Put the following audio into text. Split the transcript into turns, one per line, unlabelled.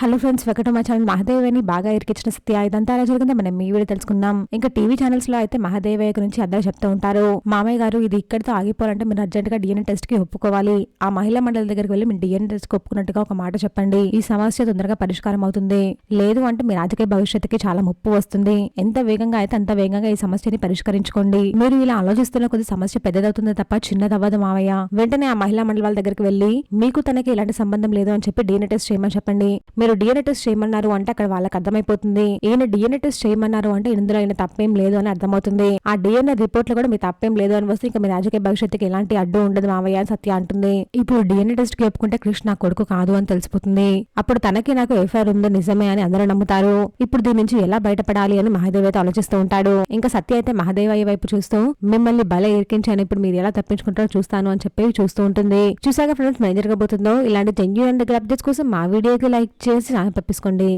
Hello friends, welcome my channel. మహాదేవని బాగా ఇరికించిన సత్య ఇదంతా ఎలా జరిగిందో మనం ఈ వీడియో తెలుసుకుందాం. ఇంకా టీవీ ఛానల్స్ లో అయితే మహాదేవయ్య గురించి అందరూ చెప్తూ ఉంటారు. మామయ్య గారు, ఇది ఇక్కడితో ఆగిపోవాలంటే మీరు అర్జెంట్ గా డిఎన్ఏ టెస్ట్ కి ఒప్పుకోవాలి. ఆ మహిళా మండలి దగ్గరికి వెళ్ళి మీరు డిఎన్ఏ టెస్ట్ కి ఒప్పుకున్నట్టుగా ఒక మాట చెప్పండి. ఈ సమస్య తొందరగా పరిష్కారం అవుతుంది. లేదు అంటే మీ రాజకీయ భవిష్యత్తుకి చాలా ముప్పు వస్తుంది. ఎంత వేగంగా అయితే అంత వేగంగా ఈ సమస్యని పరిష్కరించుకోండి. మీరు ఇలా ఆలోచిస్తున్న కొద్ది సమస్య పెద్దదవుతుంది తప్ప చిన్నదవ్వదు మావయ్య. వెంటనే ఆ మహిళా మండలి వాళ్ళ దగ్గరికి వెళ్ళి మీకు తనకి ఎలాంటి సంబంధం లేదు అని చెప్పి డిఎన్ఏ టెస్ట్ చేయమని చెప్పండి. మీరు డిఎన్ఏ టెస్ట్ చేయమన్నారు అంటే అక్కడ వాళ్ళకి అర్థమైపోతుంది. ఈయన డిఎన్ఏ టెస్ట్ చేయమన్నారు అంటే ఇందులో ఆయన తప్పేం లేదు అని అర్థమవుతుంది. ఆ డిఎన్ఏ రిపోర్ట్ లో కూడా మీ తప్పేం లేదు అని వస్తే ఇంకా మీ రాజకీయ భవిష్యత్తుకి ఎలాంటి అడ్డు ఉండదు మావయ్య అని సత్య అంటుంది. ఇప్పుడు డిఎన్ఏ టెస్ట్ కి ఒప్పుకుంటే కృష్ణ నా కొడుకు కాదు అని తెలిసిపోతుంది. అప్పుడు తనకి నాకు ఎఫ్ఐఆర్ ఉంది నిజమే అని అందరూ నమ్ముతారు. ఇప్పుడు దీని నుంచి ఎలా బయటపడాలి అని మహాదేవ్ అయితే ఆలోచిస్తూ ఉంటాడు. ఇంకా సత్య అయితే మహాదేవయ్య వైపు చూస్తూ మిమ్మల్ని భలే ఇరికించాను, ఇప్పుడు మీరు ఎలా తప్పించుకుంటారో చూస్తాను అని చెప్పి చూస్తూ ఉంటుంది. చూసాక ఫ్రెండ్స్ ఏం జరగబోతుందో. ఇలాంటి జెన్యూన్ అండ్ అప్డేట్స్ కోసం మా వీడియోకి లైక్ చేసి పంపించుకోండి.